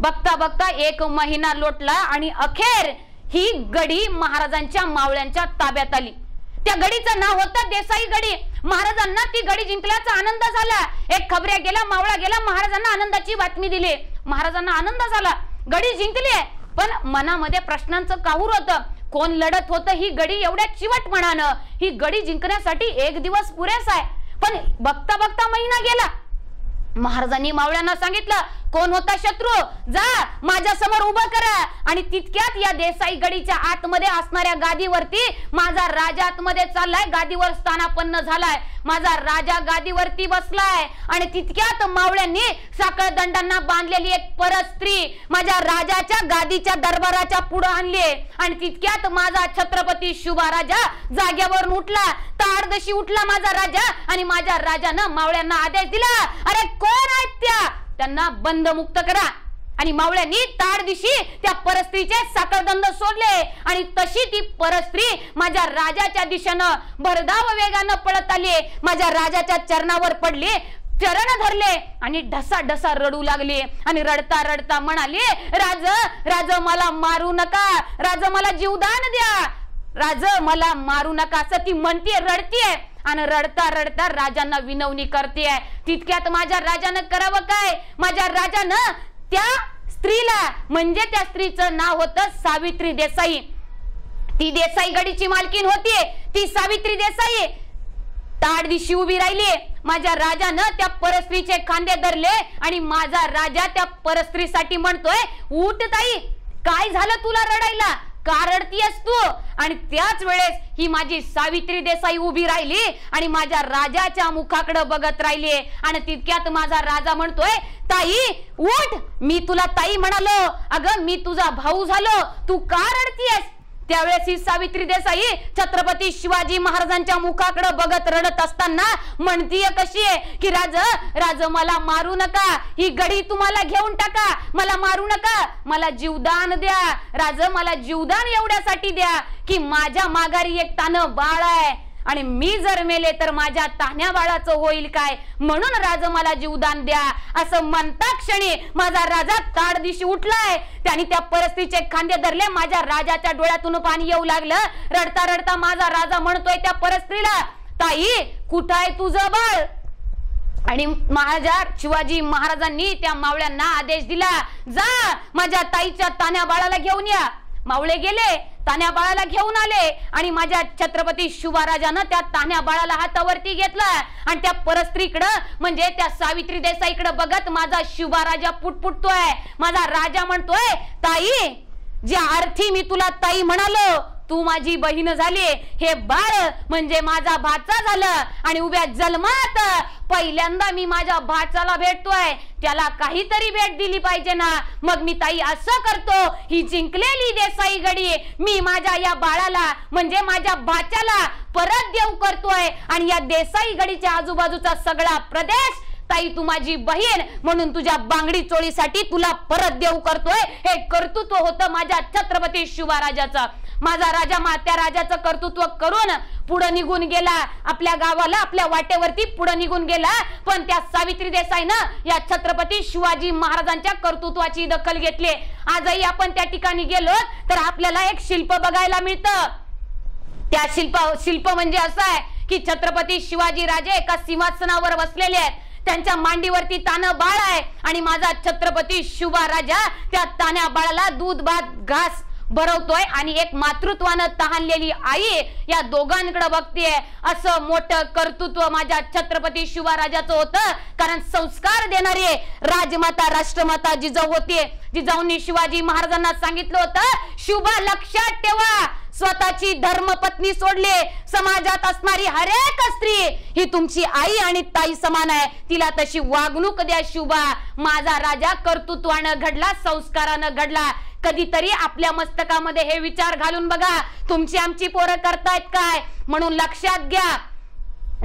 बघता बघता 1 महिना लोटला आणि अखेर ही गडी महाराजांच्या मावळ्यांच्या ताब्यात आली. त्या गडीचं नाव होतं देसाई गडी. महाराजांना ती गडी जिंकल्याचा आनंद झाला. एक खबऱ्या गेला, मावळा गेला, महाराजांना आनंदाची बातमी दिली. महाराजांना आनंद झाला, गडी जिंकली आहे. पण मनामध्ये प्रश्नांचं काहूर होतं, कोण लढत होतं ही गडी एवढ्या चिवटपणानं? ही गडी जिंकण्यासाठी 1 दिवस पुरेसा आहे, पण बघता बघता महिना गेला. महाराजांनी मावळ्यांना सांगितलं, कोण होता शत्रू? जा माझ्या समोर उभं करा. आणि तितक्यात या देसाई गडीच्या आतमध्ये असणाऱ्या गादीवरती माझा राजा आतमध्ये चाललाय, गादीवर स्थानापन्न झालाय. माझा राजा गादीवरती बसलाय आणि तितक्यात मावळ्यांनी साखळ दंडांना बांधलेली एक परस्त्री माझ्या राजाच्या गादीच्या दरबाराच्या पुढे आणली आणि तितक्यात माझा छत्रपती शिवा राजा जाग्यावरून उठला. ताडदशी उठला माझा राजा आणि माझ्या राजानं मावळ्यांना आदेश दिला, अरे कोण आहेत त्यांना बंदमुक्त करा. आणि मावळ्यांनी ताडदिशी त्या परस्त्रीचे साखळदंड सोडले आणि तशी ती परस्त्री माझ्या राजाच्या दिशेनं भरधाव वेगानं पळत आली. माझ्या राजाच्या चरणावर पडली, चरण धरले आणि ढसा ढसा रडू लागली आणि रडता रडता म्हणाली, राज राज मला मारू नका, राज मला जीवदान द्या, राज मला मारू नका असं ती म्हणतीये, रडतीये आणि रडता रडता राजांना विनवणी करते. तितक्यात माझ्या राजानं करावं काय? माझ्या राजानं त्या स्त्रीला, म्हणजे त्या स्त्रीचं नाव होतं सावित्री देसाई, ती देसाई गडीची मालकीन होती, ती सावित्री देसाई ताडदिशी उभी राहिली. माझ्या राजानं त्या परस्त्रीचे खांदे धरले आणि माझा राजा त्या परस्त्रीसाठी म्हणतोय, उठ ताई, काय झालं तुला रडायला, का रडतीयस तू? आणि त्याच वेळेस ही माझी सावित्री देसाई उभी राहिली आणि माझ्या राजाच्या मुखाकडे बघत राहिली आणि तितक्यात माझा राजा म्हणतोय, ताई उठ, मी तुला ताई म्हणालो, अगं मी तुझा भाऊ झालो, तू का रडतीयस? त्यावेळेस ही सावित्री देसाई छत्रपती शिवाजी महाराजांच्या मुखाकडे बघत रडत असताना म्हणतीये कशी आहे की, राज राज मला मारू नका, ही गडी तुम्हाला घेऊन टाका, मला मारू नका, मला जीवदान द्या, राज मला जीवदान एवढ्यासाठी द्या की माझ्या माघारी एक तानं बाळ आहे आणि मी जर मेले तर माझ्या तान्या बाळाचं होईल काय, म्हणून राज मला जीवदान द्या. असं म्हणता क्षणी माझा राजा ताडदिशी उठलाय. त्याने त्या परस्त्रीचे खांदे धरले, माझ्या राजाच्या डोळ्यातून पाणी येऊ लागलं. रडता रडता माझा राजा म्हणतोय त्या परस्त्रीला, ताई कुठं आहे तुझं बाळ? आणि महाराजा शिवाजी महाराजांनी त्या मावळ्यांना आदेश दिला, जा माझ्या ताईच्या तान्या बाळाला घेऊन या. मावळे गेले, तान्या बाळाला घेऊन आले आणि माझ्या छत्रपती शिवराजानं त्या तान्या बाळाला हातावरती घेतला आणि त्या परस्त्रीकडं म्हणजे त्या सावित्री देसाईकडे बघत माझा शिवराजा पुटपुटतोय, माझा राजा म्हणतोय, ताई ज्या अर्थी मी तुला ताई म्हणालो तू माझी बहीण झाली, हे बाळ म्हणजे माझा भाचा झालं आणि उभ्या जन्मात पहिल्यांदा मी माझ्या भाचाला भेटतोय, त्याला काहीतरी भेट दिली पाहिजे ना. मग मी ताई असं करतो, ही जिंकलेली देसाई गडी मी माझ्या या बाळाला म्हणजे माझ्या भाच्याला परत देऊ करतोय आणि या देसाई गडीच्या आजूबाजूचा सगळा प्रदेश ताई तू माझी बहीण म्हणून तुझ्या बांगडी चोळीसाठी तुला परत देऊ करतोय. हे कर्तृत्व होतं माझ्या छत्रपती शिवराजाचं. माझा राजा त्या राजाचं कर्तृत्व करून पुढे निघून गेला, आपल्या गावाला आपल्या वाटेवरती पुढे निघून गेला. पण त्या सावित्री देसाईनं या छत्रपती शिवाजी महाराजांच्या कर्तृत्वाची दखल घेतली. आजही आपण त्या ठिकाणी गेलो तर आपल्याला एक शिल्प बघायला मिळतं. त्या शिल्प म्हणजे असं आहे की छत्रपती शिवाजी राजे एका सिंहासनावर बसलेले आहेत, त्यांच्या मांडीवरती तानं बाळ आहे आणि माझा छत्रपती शिवराजा त्या तान्या बाळाला दूध भात घास भरवतोय आणि एक मातृत्वानं तहानलेली आई या दोघांकडे बघतीये. असं मोठं कर्तृत्व माझ्या छत्रपती शिवराजाचं होतं. कारण संस्कार देणारी राजमाता राष्ट्रमाता जिजाऊ होती. जिजाऊंनी शिवाजी महाराजांना सांगितलं होतं, शुभा लक्षात ठेवा, स्वतःची धर्मपत्नी सोडली, समाजात असणारी हर एक स्त्री ही तुमची आई आणि ताई समान आहे, तिला तशी वागणूक द्या. शुभा माझा राजा कर्तृत्वानं घडला, संस्कारानं घडला. कधीतरी आपल्या मस्तकामध्ये हे विचार घालून बघा, तुमची आमची पोरं करतायत काय. म्हणून लक्षात घ्या,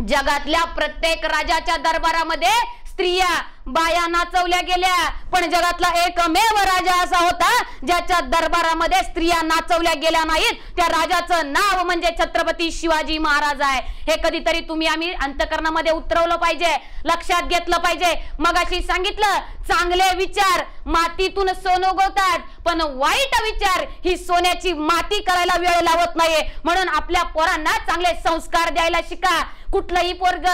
जगातल्या प्रत्येक राजाच्या दरबारामध्ये स्त्रिया बाया नाचवल्या गेल्या, पण जगातला एकमेव राजा असा होता ज्याच्या दरबारामध्ये स्त्रिया नाचवल्या गेल्या नाहीत. त्या राजाचं नाव म्हणजे छत्रपती शिवाजी महाराज आहे. हे कधीतरी तुम्ही आम्ही अंतकरणामध्ये उतरवलं पाहिजे, लक्षात घेतलं पाहिजे. मगाशी सांगितलं, चांगले विचार मातीतून सोनं उगवतात, पण वाईट विचार ही सोन्याची माती करायला वेळ लावत नाही. म्हणून आपल्या पोरांना चांगले संस्कार द्यायला शिका. कुठलंही पोरग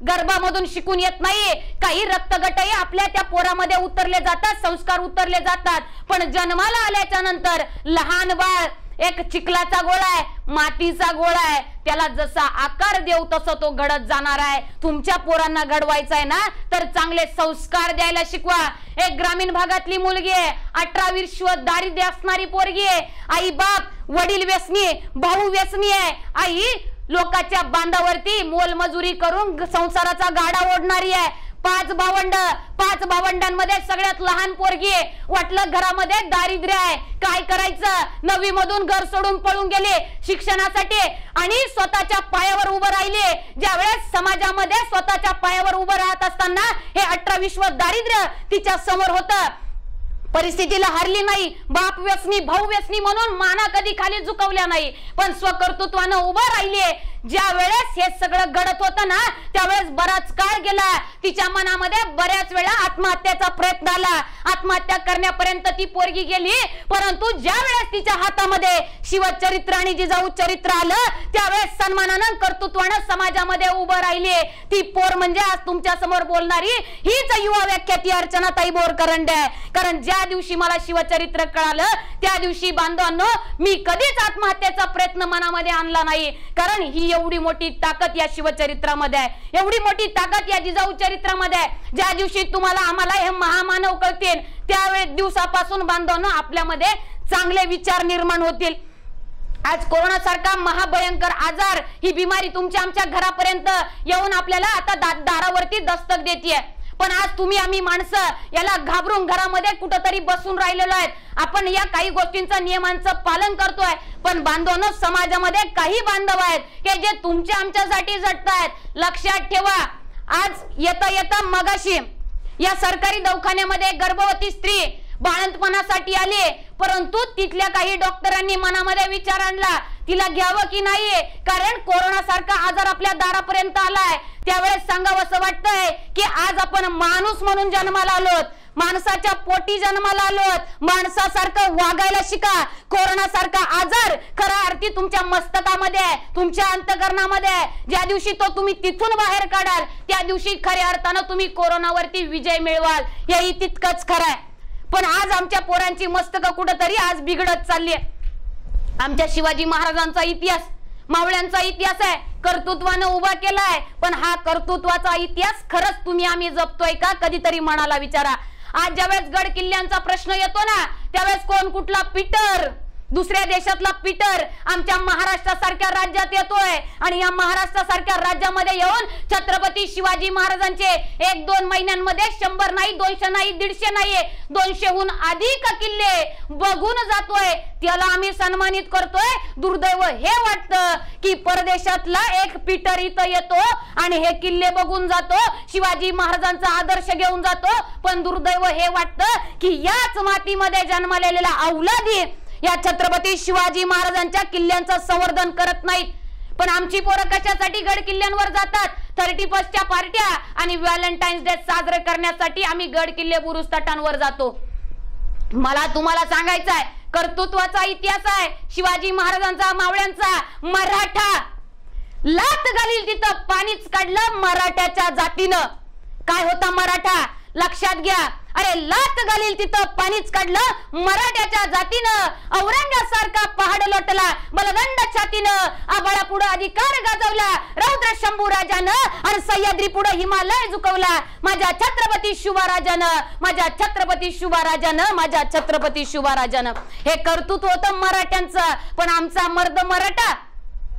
गर्भामधून शिकून येत नाही. काही रक्तगटही आपल्या त्या पोरामध्ये उतरले जातात, संस्कार उतरले जातात, पण जन्माला आल्याच्या नंतर लहान बाळ एक चिखलाचा गोळा आहे, मातीचा गोळा आहे, त्याला जसा आकार देऊ तसं तो घडत जाणार आहे. तुमच्या पोरांना घडवायचं आहे ना तर चांगले संस्कार द्यायला शिकवा. एक ग्रामीण भागातली मुलगी आहे, 18 वर्ष दारिद्र्य असणारी पोरगी आहे, आई बाप वडील व्यसनी, भाऊ व्यसनी आहे. आई लोकांच्या बांधावरती मोलमजुरी करून संसाराचा गाडा ओढणारी आहे. 5 भावंडांमध्ये सगळ्यात लहान पोरगी आहे. वाटलं घरामध्ये दारिद्र्य आहे, काय करायचं, 9वी मधून घर सोडून पळून गेले शिक्षणासाठी आणि स्वतःच्या पायावर उभं राहिले. ज्यावेळेस समाजामध्ये स्वतःच्या पायावर उभं राहत असताना हे 18 दारिद्र्य तिच्या समोर होतं. परिस्थितीला हरली नाही, बाप व्यसनी भाऊ व्यसनी म्हणून माना कधी खाली झुकवल्या नाही, पण स्वकर्तृत्वानं उभं राहिले. ज्या वेळेस हे सगळं घडत होतं ना त्यावेळेस बराच काळ गेला, तिच्या मनामध्ये बऱ्याच वेळा आत्महत्याचा प्रयत्न आला, आत्महत्या करण्यापर्यंत ती पोरगी गेली. परंतु ज्या वेळेस तिच्या हातामध्ये शिवचरित्र आणि जिजाऊ चरित्र आलं त्यावेळेस सन्मानानं कर्तृत्वानं समाजामध्ये उभं राहिले. ती पोर म्हणजे आज तुमच्या समोर बोलणारी हीच युवा व्याख्याती अर्चनाताई बोरकरंडे आहे. कारण ज्या दिवशी मला शिवचरित्र कळालं त्या दिवशी बांधवांनो मी कधीच आत्महत्याचा प्रयत्न मनामध्ये आणला नाही. कारण ही एवढी मोठी ताकद या शिवचरित्रामध्ये आहे, एवढी मोठी ताकद या जिजाऊ चरित्रामध्ये आहे. ज्या दिवशी तुम्हाला आम्हाला हे महामानव कळतील त्यावेळेस दिवसापासून बांधवांनो आपल्यामध्ये चांगले विचार निर्माण होतील. आज कोरोना सारखा महाभयंकर आजार ही बिमारी तुमच्या आमच्या घरापर्यंत येऊन आपल्याला आता दारावरती दस्तक देते. पण आज तुम्ही आम्ही माणसं याला घाबरून घरामध्ये कुठेतरी बसून राहिलेलो आहेत. आपण या काही गोष्टींचं नियमांचं पालन करतोय, पण बांधवांनो समाजामध्ये काही बांधव आहेत की जे तुमच्या आमच्यासाठी झटतायत. लक्षात ठेवा, आज येता मगाशी या सरकारी दवाखान्यामध्ये गर्भवती स्त्री बाळंतपणासाठी आली, परंतु तिथल्या काही डॉक्टरांनी मनामध्ये विचार आणला तिला घ्यावं की नाही, कारण कोरोना सारखा आजार आपल्या दारापर्यंत आलाय. त्यावेळेस सांगावं असं वाटतंय की आज आपण माणूस म्हणून जन्माला आलोत, माणसाच्या पोटी जन्माला आलोत, माणसासारखं वागायला शिका. कोरोना सारखा आजार खरा अर्थी तुमच्या मस्तकामध्ये आहे, तुमच्या अंतःकरणामध्ये आहे. ज्या दिवशी तो तुम्ही तिथून बाहेर काढाल त्या दिवशी खऱ्या अर्थानं तुम्ही कोरोनावरती विजय मिळवाल, हेही तितकंच खरं आहे. पण आज आमच्या पोरांची मस्तकं कुठंतरी आज बिघडत चालली आहे. आमच्या शिवाजी महाराजांचा इतिहास, मावळ्यांचा इतिहास आहे, कर्तृत्वानं उभा केलाय. पण हा कर्तृत्वाचा इतिहास खरंच तुम्ही आम्ही जपतोय का? कधीतरी मनाला विचारा. आज ज्यावेळेस गड किल्ल्यांचा प्रश्न येतो ना, त्यावेळेस कोण कुठला पीटर, दुसऱ्या देशातला पीटर आमच्या महाराष्ट्रासारख्या राज्यात येतोय आणि या महाराष्ट्रासारख्या राज्यामध्ये येऊन छत्रपती शिवाजी महाराजांचे 1-2 महिन्यांमध्ये 100 नाही, 200 नाही, 150 नाहीये, 200हून अधिक किल्ले बघून जातोय. त्याला आम्ही सन्मानित करतोय. दुर्दैव हे वाटतं की परदेशातला एक पीटर इथं येतो आणि हे किल्ले बघून जातो, शिवाजी महाराजांचा आदर्श घेऊन जातो. पण दुर्दैव हे वाटतं की याच मातीमध्ये जन्मलेला औलादी या छत्रपती शिवाजी महाराजांच्या किल्ल्यांचं संवर्धन करत नाहीत. पण आमची पोरं कशासाठी गड किल्ल्यांवर जातात? 31च्या पार्ट्या आणि व्हॅलेंटाईन्स डे साजरे करण्यासाठी आम्ही गड किल्ले बुरुज तटांवर जातो. मला तुम्हाला सांगायचं आहे, कर्तृत्वाचा इतिहास आहे शिवाजी महाराजांचा, मावळ्यांचा. मराठा लात घालील तिथं पाणीच काढलं मराठ्याच्या जातीनं. काय होता मराठा? लक्षात घ्या. अरे लात घालील तिथं पाणीच काढलं मराठ्याच्या जातीनं. औरंगासारखा पहाड लोटला बलदंड छातीनं. आबाळा पुढे अधिकार गाजवला रौद्र शंभू राजानं आणि सह्याद्री पुढे हिमालय झुकवला माझ्या छत्रपती शिवराजानं, माझ्या छत्रपती शिवराजानं, माझ्या छत्रपती शिवराजानं. हे कर्तृत्व होतं मराठ्यांचं. पण आमचा मर्द मराठा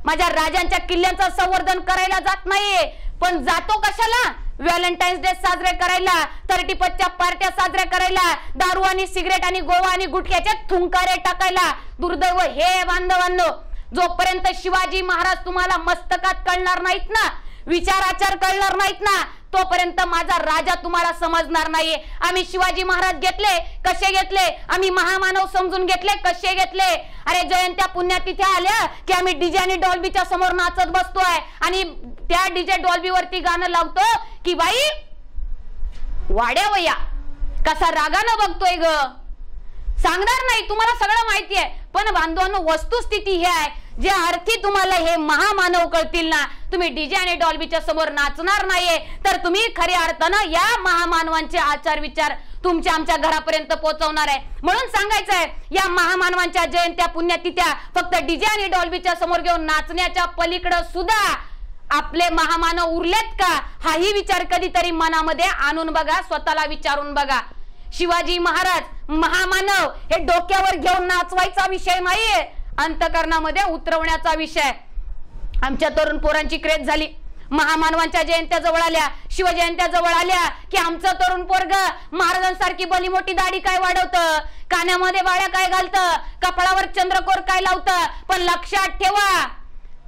माझ्या राजांच्या किल्ल्यांचं संवर्धन करायला जात नाहीये. पण जातो कशाला? व्हॅलेंटाईन्स डे साजरे करायला, 31च्या पार्ट्या साजऱ्या करायला, दारू आणि सिगरेट आणि गोवा आणि गुटख्याचे थुंकारे टाकायला. दुर्दैव हे बांधवांनो, जोपर्यंत शिवाजी महाराज तुम्हाला मस्तकात कळणार नाहीत ना, विचार आचार कळणार नाहीत ना, तोपर्यंत माझा राजा तुम्हाला समजणार नाहीये. आम्ही शिवाजी महाराज घेतले कसे घेतले? आम्ही महामानव समजून घेतले कसे घेतले? अरे जयंत्या पुण्यतिथ्या आल्या की आम्ही डीजे आणि डॉल्बीच्या समोर नाचत बसतोय आणि त्या डीजे डॉल्बी वरती गाणं लावतो की बाई वाड्यावया कसा रागानं बघतोय ग. सांगणार नाही, तुम्हाला सगळं माहिती आहे. पण बांधवांनो, वस्तुस्थिती हे आहे, जे अर्थी तुम्हाला हे महामानव कळतील ना, तुम्ही डीजे आणि डॉल्बीच्या समोर नाचणार नाहीये तर तुम्ही खऱ्या अर्थानं या महामानवांचे आचार विचार तुमच्या आमच्या घरापर्यंत पोहोचवणार आहे. म्हणून सांगायचं आहे, या महामानवांच्या जयंत्या पुण्यतिथ्या फक्त डीजे आणि डॉल्बीच्या समोर घेऊन नाचण्याच्या पलीकडे सुद्धा आपले महामानव उरलेत का, हाही विचार कधीतरी मनामध्ये आणून बघा, स्वतःला विचारून बघा. शिवाजी महाराज महामानव हे डोक्यावर घेऊन नाचवायचा विषय नाहीये, अंतःकरणामध्ये उतरवण्याचा विषय. आमच्या तरुण पोरांची क्रेज झाली. महामानवांच्या जयंत्या जवळ आल्या, शिवजयंत्या जवळ आल्या की आमचं तरुण पोरग महाराजांसारखी भली मोठी दाढी काय वाढवतं, कानामध्ये बाळ्या काय घालतं, कपाळावर चंद्रकोर काय लावतं. पण लक्षात ठेवा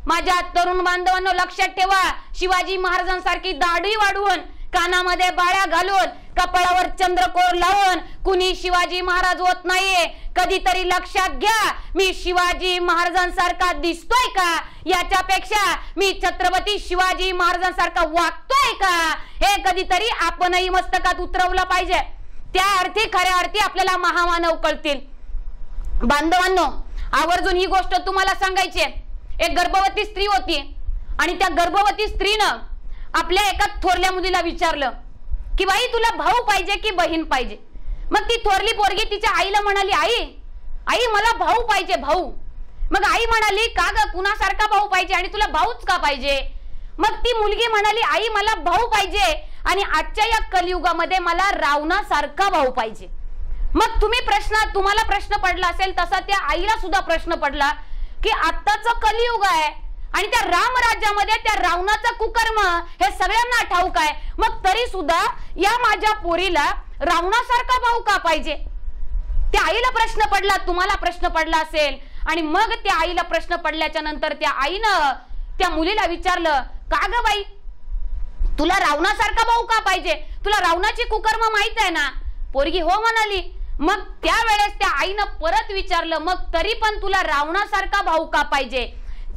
माझ्या तरुण बांधवांनो, लक्षात ठेवा, शिवाजी महाराजांसारखी दाढी वाढवून, कानामध्ये बाळ्या घालून, कपाळावर चंद्रकोर लावून कुणी शिवाजी महाराज होत नाहीये. कधीतरी लक्षात घ्या, मी शिवाजी महाराजांसारखा दिसतोय का, याच्यापेक्षा मी छत्रपती शिवाजी महाराजांसारखा वागतोय का, हे कधीतरी आपणही मस्तकात उतरवलं पाहिजे. त्या अर्थी खऱ्या अर्थी आपल्याला महामानव कळतील. बांधवांनो, आवर्जून ही गोष्ट तुम्हाला सांगायची. एक गर्भवती स्त्री होती आणि त्या गर्भवती स्त्रीनं आपल्या एका थोरल्या मुलीला विचारलं की बाई तुला भाऊ पाहिजे की बहीण पाहिजे. मग ती थोरली पोरगी तिच्या आईला म्हणाली, आई मला भाऊ पाहिजे, भाऊ. मग आई म्हणाली, का ग, कुणासारखा भाऊ पाहिजे आणि तुला भाऊच का पाहिजे? मग ती मुलगी म्हणाली, आई मला भाऊ पाहिजे आणि आजच्या या कलियुगामध्ये मला रावणासारखा भाऊ पाहिजे. मग तुम्हाला प्रश्न पडला असेल तसा त्या आईला सुद्धा प्रश्न पडला की आत्ताचं कलियुग आहे आणि त्या राम राज्यामध्ये त्या रावणाचा कुकर्म हे सगळ्यांना ठाऊक आहे. मग तरी सुद्धा या माझ्या पोरीला रावणासारखा भाऊ का पाहिजे? त्या आईला प्रश्न पडला, तुम्हाला प्रश्न पडला असेल. आणि मग त्या आईला प्रश्न पडल्याच्या नंतर त्या आईनं त्या मुलीला विचारलं, का ग बाई तुला रावणासारखा भाऊ का पाहिजे? तुला रावणाची कुकर्म माहित आहे ना? पोरगी हो म्हणाली. मग त्यावेळेस त्या आईनं परत विचारलं, मग तरी पण तुला रावणासारखा भाऊ का पाहिजे?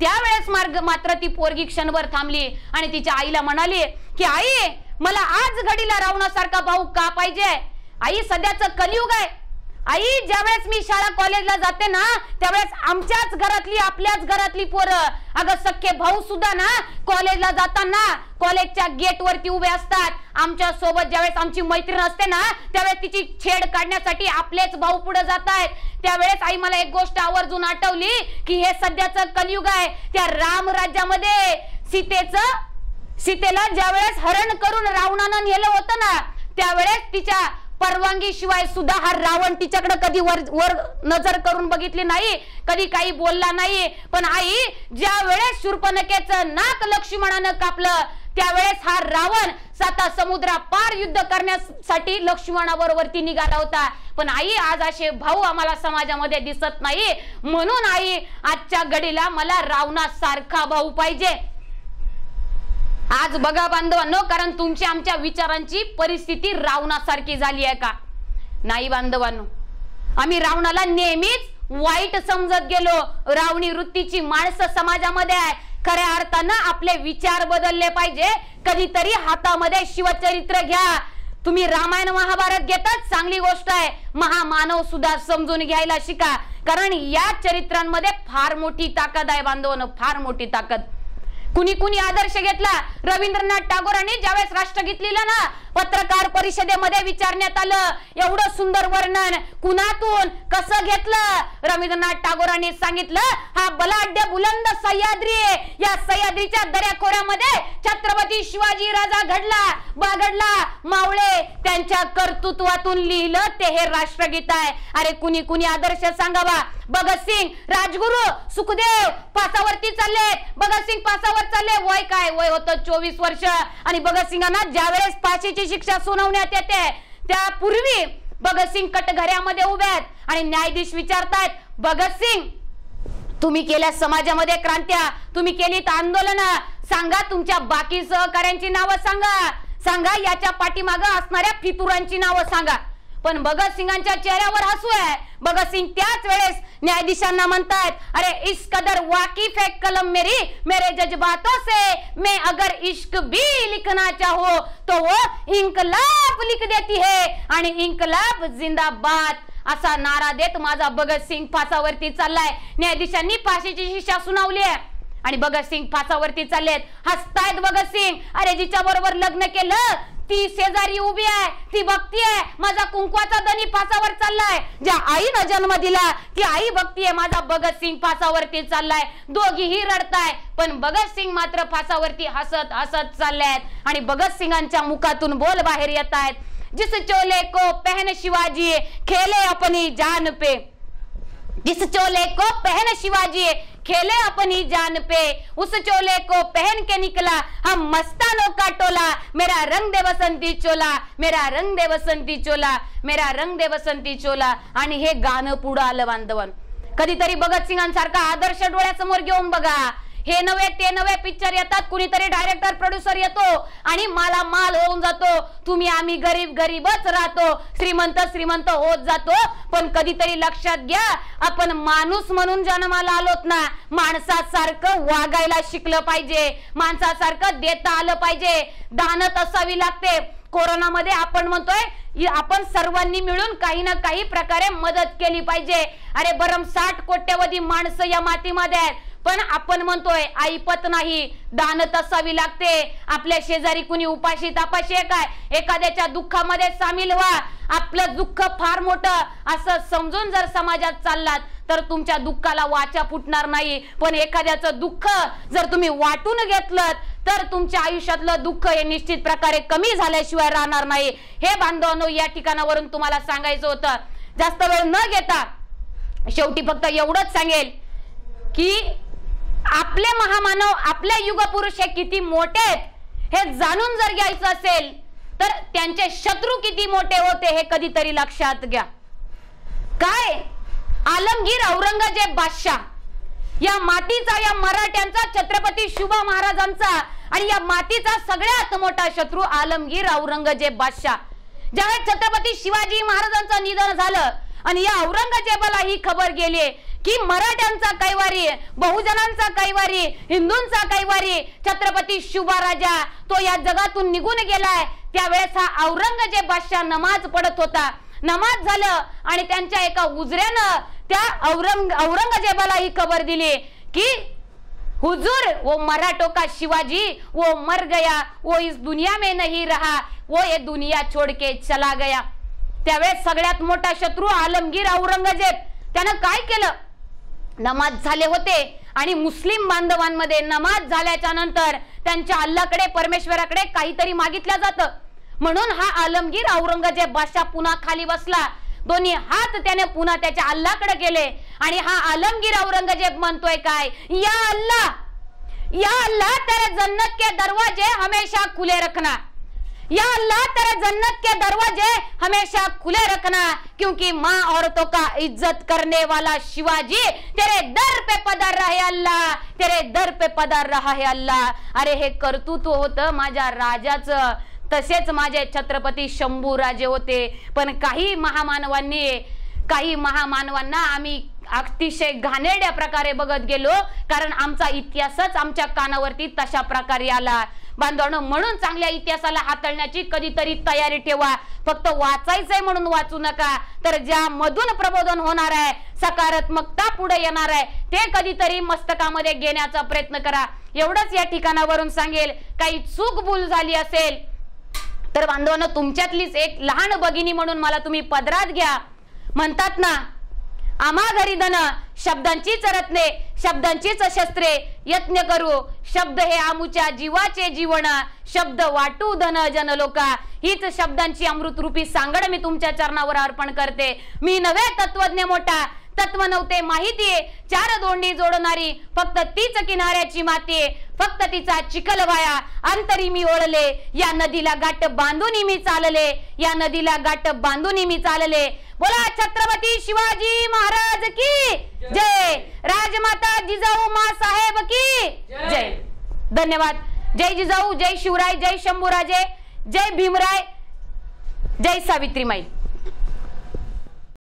त्यावेळेस मात्र ती पोरगी क्षणभर थांबली आणि तिच्या आईला म्हणाली की आई मला आज घडीला रावणासारखा भाऊ का पाहिजे? आई सध्याचं कलियुग आहे. आई ज्यावेळेस मी शाळा कॉलेजला जाते ना त्यावेळेस आमच्याच घरातली आपल्याच घरातली पोरं, अगं सख्खे भाऊ सुद्धा ना कॉलेजला जाताना कॉलेजच्या गेट वरती उभे असतात. आमच्या सोबत ज्यावेळेस आमची मैत्रीण असते ना त्यावेळेस तिची छेड काढण्यासाठी आपलेच भाऊ पुढे जात आहेत. त्यावेळेस आई मला एक गोष्ट आवर्जून आठवली की हे सध्याचं कलियुग आहे. त्या राम राज्यामध्ये सीतेला ज्यावेळेस हरण करून रावणानं नेलं होतं ना त्यावेळेस तिच्या परवानगी शिवाय सुद्धा हा रावण तिच्याकडे कधी वर नजर करून बघितली नाही, कधी काही बोलला नाही. पण आई ज्या वेळेस शूर्पणखेचं नाक लक्ष्मणानं कापलं त्यावेळेस हा रावण 7 समुद्रा पार युद्ध करण्यासाठी लक्ष्मणाबरोबर निघाला होता. पण आई आज असे भाऊ आम्हाला समाजामध्ये दिसत नाही. म्हणून आई आजच्या घडीला मला रावणासारखा भाऊ पाहिजे. आज बघा बांधवांनो, कारण तुमच्या आमच्या विचारांची परिस्थिती रावणासारखी झाली आहे का? नाही बांधवांनो, आम्ही रावणाला नेहमीच वाईट समजत गेलो. रावणी वृत्तीची माणसं समाजामध्ये आहे. खऱ्या अर्थानं आपले विचार बदलले पाहिजे. कधीतरी हातामध्ये शिवचरित्र घ्या. तुम्ही रामायण महाभारत घेतात चांगली गोष्ट आहे, महामानव सुद्धा समजून घ्यायला शिका. कारण या चरित्रांमध्ये फार मोठी ताकद आहे बांधवांनो, फार मोठी ताकद. कुणी कुणी आदर्श घेतला. रवींद्रनाथ टागोरांनी ज्यावेळेस राष्ट्रगीत लिहिलं ना पत्रकार परिषदेमध्ये विचारण्यात आलं एवढं सुंदर वर्णन कुणातून कसं घेतलं. रवींद्रनाथ टागोरांनी सांगितलं हा बलाढ्य बुलंद सह्याद्री आहे. या सह्याद्रीच्या दऱ्याखोऱ्यामध्ये छत्रपती शिवाजी राजा बागडला मावळे त्यांच्या कर्तृत्वातून लिहिलं ते हे राष्ट्रगीत आहे. अरे कुणी कुणी आदर्श सांगावा. भगतसिंग, राजगुरु, सुखदेव फासावरती चालले. भगतसिंग फासावर चालले. वय काय? वय होतं 24 वर्ष. आणि भगतसिंगांना ज्यावेळेस फाशीची शिक्षा सुनावण्यात येते त्यापूर्वी भगतसिंग कटघऱ्यामध्ये उभे आहेत आणि न्यायाधीश विचारतायत भगतसिंग तुम्ही केल्या समाजामध्ये क्रांत्या, तुम्ही केलीत आंदोलन, सांगा तुमच्या बाकी सहकाऱ्यांची नावं सांगा याच्या पाठीमागं असणाऱ्या फितुरांची नावं सांगा. पण भगतसिंगांच्या चेहऱ्यावर हसू आहे. भगतसिंग त्याच वेळेस न्यायाधीशांना म्हणतात अरे इस कदर वाकिफ है कलम मेरे जज्बातों से, मैं अगर इश्क भी लिखना चाहो तो वो इनकलाब लिख देती है आणि इनकलाब जिंदाबाद असा नारा देत माझा भगतसिंग फासावरती चाललाय. न्यायाधीशांनी फाशीची शिक्षा सुनावली आहे आणि भगतसिंग फासावरती चाललेत. हसतायत भगतसिंग. अरे जिच्या बरोबर लग्न केलं ती शेजारी उभी आहे, ती बघतीये माझा कुंकवाचा दनी फासावर चाललाय. ज्या आईनं जन्म दिला ती आई बघतीये माझा भगतसिंग फासावरती चाललाय. दोघीही रडताय पण भगतसिंग मात्र फासावरती हसत हसत चाललेत आणि भगतसिंगांच्या मुखातून बोल बाहेर येत आहेत. जिस चोले को पहन शिवाजी खेले अपनी जान पे, जिस चोले को पहन शिवाजी खेले अपनी जान पे, उस चोले को पहन के निकला हम मस्तानों का टोला, मेरा रंग दे बसंती चोला, मेरा रंग दे बसंती चोला, मेरा रंग दे बसंती चोला. आणि हे गाणं पुढं आलं बांधवन. कधीतरी भगतसिंगांसारखा आदर्श डोळ्यासमोर घेऊन बघा. हे नवे ते नवे पिक्चर येतात, कुणीतरी डायरेक्टर प्रोड्युसर येतो आणि माला माल होऊन जातो. तुम्ही आम्ही गरीबच राहतो, श्रीमंत होत जातो. पण कधीतरी लक्षात घ्या आपण माणूस म्हणून जन्माला आलोत ना, माणसासारखं वागायला शिकलं पाहिजे, माणसासारखं देता आलं पाहिजे, दानत असावी लागते. कोरोनामध्ये आपण म्हणतोय आपण सर्वांनी मिळून काही ना काही प्रकारे मदत केली पाहिजे. अरे भरमसाठ कोट्यवधी माणसं या मातीमध्ये आहेत पण आपण म्हणतोय ऐपत नाही, दानत असावी लागते. आपल्या शेजारी कुणी उपाशी तापाशी आहे काय, एखाद्याच्या दुःखामध्ये सामील व्हा. आपलं दुःख फार मोठं असं समजून जर समाजात चाललात तर तुमच्या दुःखाला वाचा फुटणार नाही. पण एखाद्याचं दुःख जर तुम्ही वाटून घेतलं तर तुमच्या आयुष्यातलं दुःख हे निश्चित प्रकारे कमी झाल्याशिवाय राहणार नाही. हे बांधवांनो या ठिकाणावरून तुम्हाला सांगायचं होतं. जास्त वेळ न घेता शेवटी फक्त एवढंच सांगेल की आपले महामानव, आपले युगपुरुष हे किती मोठे आहेत हे जाणून जर घ्यायचं असेल तर त्यांचे शत्रू किती मोठे होते हे कधीतरी लक्षात घ्या. काय आलमगीर औरंगजेब बादशाह, या मातीचा, या मराठ्यांचा, छत्रपती शिवाजी महाराजांचा आणि या मातीचा सगळ्यात मोठा शत्रू आलमगीर औरंगजेब बादशाह. ज्यावेळेस छत्रपती शिवाजी महाराजांचं निधन झालं आणि या औरंगजेबाला ही खबर गेली की मराठ्यांचा कैवारी, बहुजनांचा कैवारी, हिंदूंचा कैवारी छत्रपती शिवराजा तो या जगातून निघून गेलाय. त्यावेळेस हा औरंगजेब बादशाह नमाज पडत होता. नमाज झालं आणि त्यांच्या एका उजऱ्यानं त्या औरंगजेबाला ही खबर दिली की हुजूर वो मराठों का शिवाजी वो मर गया, वो इस दुनिया में नहीं रहा, वो ये दुनिया छोड़ के चला गया. त्यावेळेस सगळ्यात मोठा शत्रू आलमगीर औरंगजेब त्यानं काय केलं, नमाज झाले होते आणि मुस्लिम बांधवांमध्ये नमाज झाल्याच्या नंतर त्यांच्या अल्लाकडे परमेश्वराकडे काहीतरी मागितलं जातं. म्हणून हा आलमगीर औरंगजेब बादशाह पुन्हा खाली बसला, दोन्ही हात त्याने पुन्हा त्याच्या अल्लाकडे केले आणि हा आलमगीर औरंगजेब म्हणतोय काय, या अल्लाह तेरे जन्नत के दरवाजे हमेशा खुले रखना, या अल्लाह तेरे जन्नत के दरवाजे हमेशा खुले रखना, क्योंकि माँ औरतों का इज्जत करने वाला शिवाजी तेरे दर पे पधार रहा है अल्लाह, तेरे दर पे पधार रहा है अल्लाह. अरे हे कर्तृत्व होतं माझ्या राजाचं, तसेच माझे छत्रपती शंभूराजे होते. पण काही महामानवांना आम्ही अतिशय घाणेरड्या प्रकारे बघत गेलो, कारण आमचा इतिहासच आमच्या कानावरती तशा प्रकारे आला. बांधवांनो, म्हणून चांगल्या इतिहासाला हाताळण्याची कधीतरी तयारी ठेवा. फक्त वाचायचंय म्हणून वाचू नका, तर ज्या मधून प्रबोधन होणार आहे, सकारात्मकता पुढे येणार आहे, ते कधीतरी मस्तकामध्ये घेण्याचा प्रयत्न करा. एवढंच या ठिकाणावरून सांगेल. काही चूक भूल झाली असेल तर बांधवांनो, तुमच्यातलीच एक लहान भगिनी म्हणून मला तुम्ही पदरात घ्या. म्हणतात ना, आम्हा घरी धन शब्दांचीच रत्ने, शब्दांचीच शस्त्रे, यत्न करू शब्द हे आमुच्या जीवाचे जीवन, शब्द वाटू धन जन लोका. हीच शब्दांची अमृतरूपी सांगड मी तुमच्या चरणावर अर्पण करते. मी नव्हे तत्वज्ञ मोठा, तत्व नव्हते माहितीये, चार दोंडी जोडणारी फक्त तीच किनाऱ्याची माती, फक्त तिचा चिखल वाया अंतरी मी ओळले, या नदीला गाठ बांधून मी चालले, या नदीला गाठ बांधून मी चालले. बोला छत्रपती शिवाजी महाराज की जय, राजमाता जिजाऊ माँ साहेब की जय. धन्यवाद. जय जिजाऊ, जय शिवराय, जय शंभूराजे, जय भीमराय, जय सावित्रीमाई.